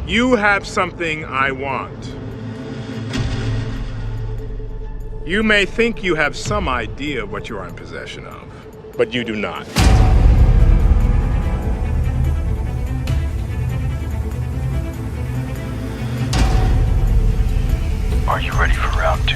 You have something I want. You may think you have some idea of what you are in possession of, but you do not. Are you ready for round 2?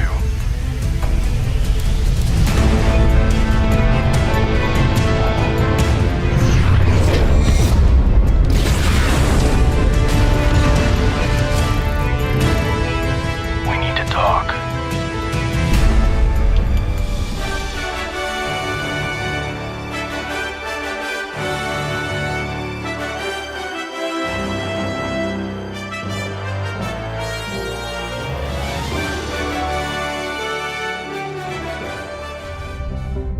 We need to talk.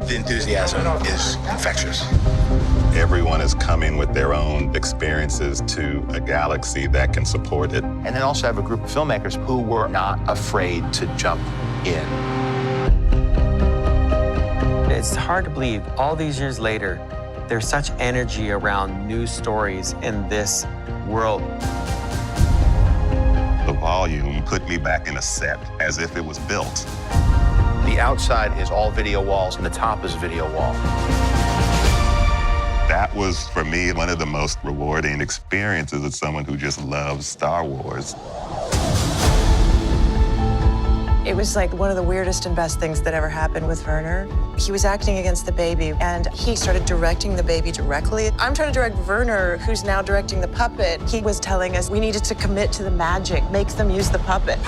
The enthusiasm is infectious. Everyone is coming with their own experiences to a galaxy that can support it. And then also have a group of filmmakers who were not afraid to jump in. It's hard to believe, all these years later, there's such energy around new stories in this world. The volume put me back in a set as if it was built. The outside is all video walls, and the top is a video wall. That was, for me, one of the most rewarding experiences as someone who just loves Star Wars. It was like one of the weirdest and best things that ever happened with Werner. He was acting against the baby, and he started directing the baby directly. I'm trying to direct Werner, who's now directing the puppet. He was telling us we needed to commit to the magic, make them use the puppet.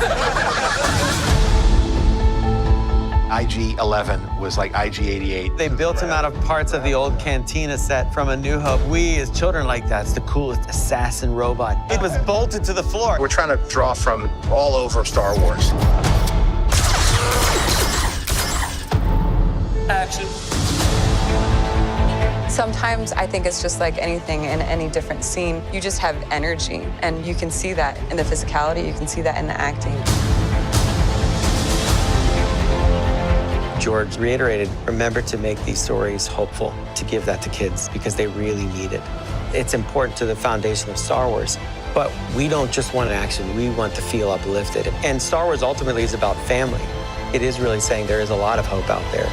IG-11 was like IG-88. They built him out of parts of the old Cantina set from A New Hope. We, as children, like that's the coolest assassin robot. It was bolted to the floor. We're trying to draw from all over Star Wars. Action. Sometimes I think it's just like anything in any different scene. You just have energy, and you can see that in the physicality, you can see that in the acting. George reiterated, remember to make these stories hopeful, to give that to kids, because they really need it. It's important to the foundation of Star Wars, but we don't just want action, we want to feel uplifted. And Star Wars ultimately is about family. It is really saying there is a lot of hope out there.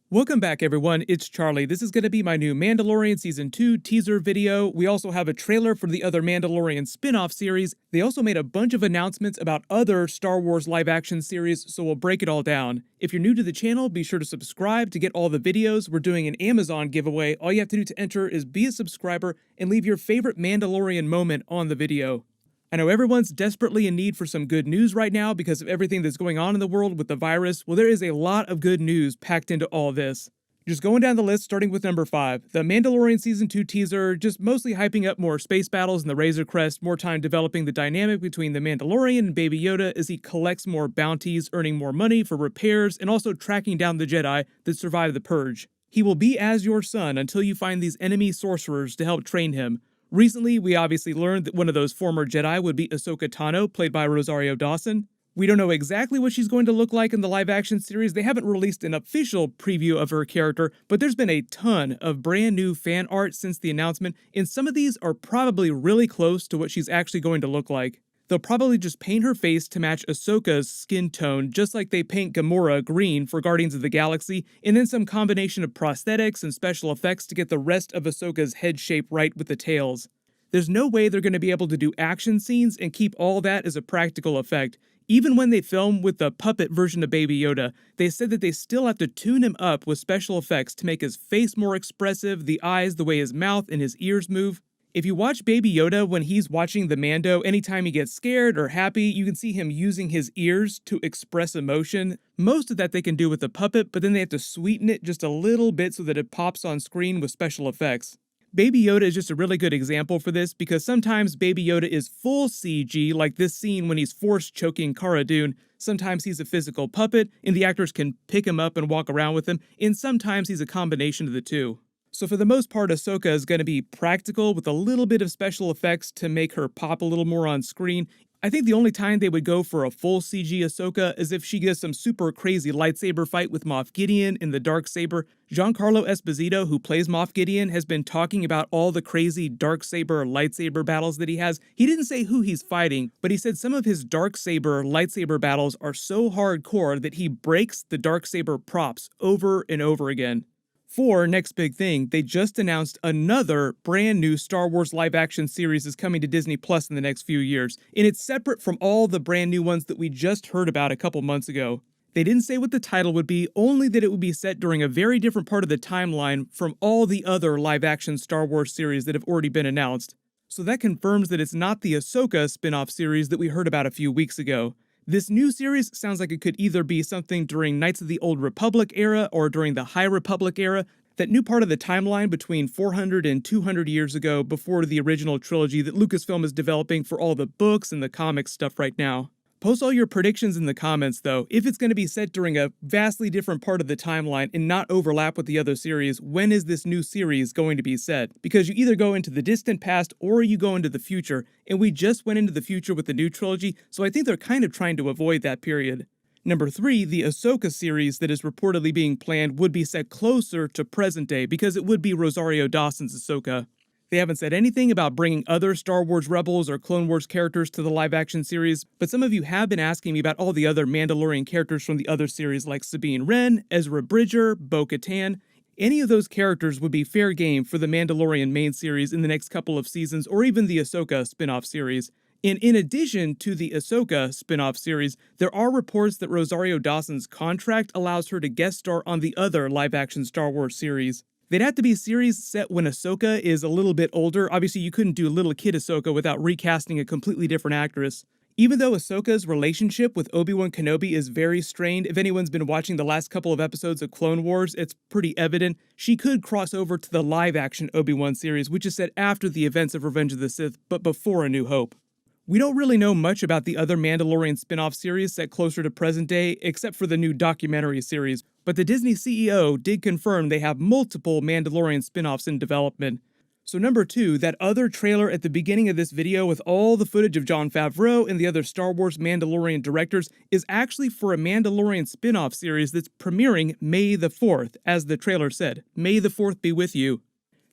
Welcome back, everyone. It's Charlie. This is going to be my new Mandalorian Season 2 teaser video. We also have a trailer for the other Mandalorian spin-off series. They also made a bunch of announcements about other Star Wars live-action series, so we'll break it all down. If you're new to the channel, be sure to subscribe to get all the videos. We're doing an Amazon giveaway. All you have to do to enter is be a subscriber and leave your favorite Mandalorian moment on the video. I know everyone's desperately in need for some good news right now because of everything that's going on in the world with the virus. Well, there is a lot of good news packed into all this. Just going down the list, starting with number 5. The Mandalorian Season 2 teaser, just mostly hyping up more space battles in the Razor Crest, more time developing the dynamic between the Mandalorian and Baby Yoda as he collects more bounties, earning more money for repairs, and also tracking down the Jedi that survived the Purge. He will be as your son until you find these enemy sorcerers to help train him. Recently, we obviously learned that one of those former Jedi would be Ahsoka Tano, played by Rosario Dawson. We don't know exactly what she's going to look like in the live-action series. They haven't released an official preview of her character, but there's been a ton of brand new fan art since the announcement, and some of these are probably really close to what she's actually going to look like. They'll probably just paint her face to match Ahsoka's skin tone, just like they paint Gamora green for Guardians of the Galaxy, and then some combination of prosthetics and special effects to get the rest of Ahsoka's head shape right with the tails. There's no way they're going to be able to do action scenes and keep all that as a practical effect. Even when they film with the puppet version of Baby Yoda, they said that they still have to tune him up with special effects to make his face more expressive, the eyes, the way his mouth and his ears move. If you watch Baby Yoda when he's watching the Mando, anytime he gets scared or happy, you can see him using his ears to express emotion. Most of that they can do with the puppet, but then they have to sweeten it just a little bit so that it pops on screen with special effects. Baby Yoda is just a really good example for this because sometimes Baby Yoda is full CG, like this scene when he's force choking Cara Dune. Sometimes he's a physical puppet, and the actors can pick him up and walk around with him, and sometimes he's a combination of the two. So for the most part, Ahsoka is going to be practical with a little bit of special effects to make her pop a little more on screen. I think the only time they would go for a full CG Ahsoka is if she gets some super crazy lightsaber fight with Moff Gideon in the Darksaber. Giancarlo Esposito, who plays Moff Gideon, has been talking about all the crazy Darksaber lightsaber battles that he has. He didn't say who he's fighting, but he said some of his Darksaber lightsaber battles are so hardcore that he breaks the Darksaber props over and over again. For next big thing, they just announced another brand new Star Wars live-action series is coming to Disney Plus in the next few years, and it's separate from all the brand new ones that we just heard about a couple months ago. They didn't say what the title would be, only that it would be set during a very different part of the timeline from all the other live-action Star Wars series that have already been announced. So that confirms that it's not the Ahsoka spin-off series that we heard about a few weeks ago. This new series sounds like it could either be something during Knights of the Old Republic era or during the High Republic era, that new part of the timeline between 400 and 200 years ago before the original trilogy that Lucasfilm is developing for all the books and the comics stuff right now. Post all your predictions in the comments though. If it's going to be set during a vastly different part of the timeline and not overlap with the other series, when is this new series going to be set? Because you either go into the distant past or you go into the future, and we just went into the future with the new trilogy, so I think they're kind of trying to avoid that period. Number 3, the Ahsoka series that is reportedly being planned would be set closer to present day because it would be Rosario Dawson's Ahsoka. They haven't said anything about bringing other Star Wars Rebels or Clone Wars characters to the live-action series, but some of you have been asking me about all the other Mandalorian characters from the other series like Sabine Wren, Ezra Bridger, Bo-Katan. Any of those characters would be fair game for the Mandalorian main series in the next couple of seasons or even the Ahsoka spin-off series. And in addition to the Ahsoka spin-off series, there are reports that Rosario Dawson's contract allows her to guest star on the other live-action Star Wars series. They'd have to be series set when Ahsoka is a little bit older. Obviously, you couldn't do little kid Ahsoka without recasting a completely different actress. Even though Ahsoka's relationship with Obi-Wan Kenobi is very strained, if anyone's been watching the last couple of episodes of Clone Wars, it's pretty evident she could cross over to the live-action Obi-Wan series, which is set after the events of Revenge of the Sith, but before A New Hope. We don't really know much about the other Mandalorian spin-off series set closer to present day, except for the new documentary series, but the Disney CEO did confirm they have multiple Mandalorian spin-offs in development. So number 2, that other trailer at the beginning of this video with all the footage of Jon Favreau and the other Star Wars Mandalorian directors is actually for a Mandalorian spin-off series that's premiering May the 4th, as the trailer said. May the 4th be with you.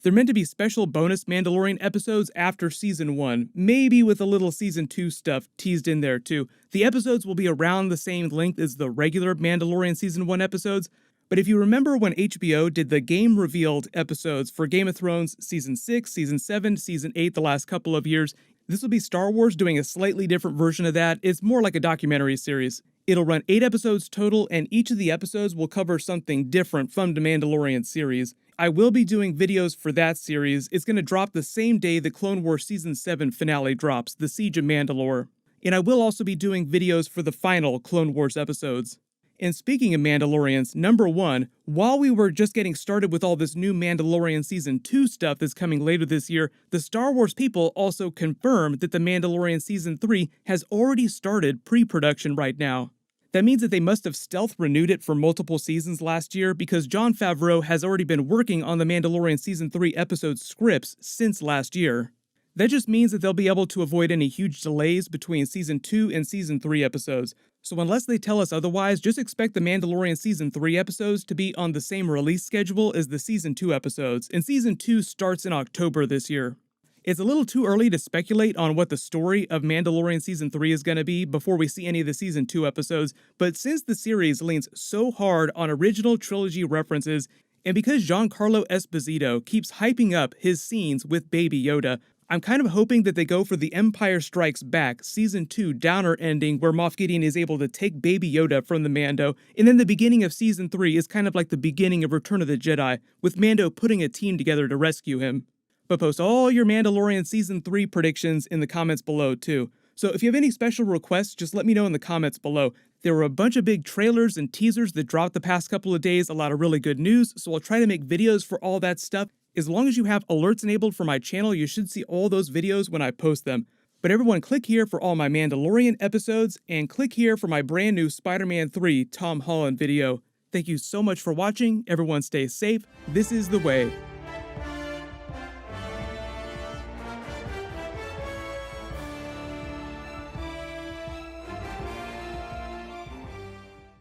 They're meant to be special bonus Mandalorian episodes after Season 1, maybe with a little Season 2 stuff teased in there too. The episodes will be around the same length as the regular Mandalorian Season 1 episodes, but if you remember when HBO did the Game Revealed episodes for Game of Thrones Season 6, Season 7, Season 8 the last couple of years, this will be Star Wars doing a slightly different version of that. It's more like a documentary series. It'll run 8 episodes total, and each of the episodes will cover something different from the Mandalorian series. I will be doing videos for that series. It's going to drop the same day the Clone Wars Season 7 finale drops, The Siege of Mandalore. And I will also be doing videos for the final Clone Wars episodes. And speaking of Mandalorians, number 1, while we were just getting started with all this new Mandalorian Season 2 stuff that's coming later this year, the Star Wars people also confirmed that the Mandalorian Season 3 has already started pre-production right now. That means that they must have stealth renewed it for multiple seasons last year because Jon Favreau has already been working on the Mandalorian Season 3 episode scripts since last year. That just means that they'll be able to avoid any huge delays between Season 2 and Season 3 episodes. So unless they tell us otherwise, just expect the Mandalorian Season 3 episodes to be on the same release schedule as the Season 2 episodes, and Season 2 starts in October this year. It's a little too early to speculate on what the story of Mandalorian Season 3 is going to be before we see any of the Season 2 episodes, but since the series leans so hard on original trilogy references, and because Giancarlo Esposito keeps hyping up his scenes with Baby Yoda, I'm kind of hoping that they go for the Empire Strikes Back Season 2 downer ending where Moff Gideon is able to take Baby Yoda from the Mando, and then the beginning of Season 3 is kind of like the beginning of Return of the Jedi, with Mando putting a team together to rescue him. But post all your Mandalorian Season 3 predictions in the comments below too. So if you have any special requests, just let me know in the comments below. There were a bunch of big trailers and teasers that dropped the past couple of days, a lot of really good news, so I'll try to make videos for all that stuff. As long as you have alerts enabled for my channel, you should see all those videos when I post them. But everyone, click here for all my Mandalorian episodes, and click here for my brand new Spider-Man 3 Tom Holland video. Thank you so much for watching. Everyone stay safe. This is The Way.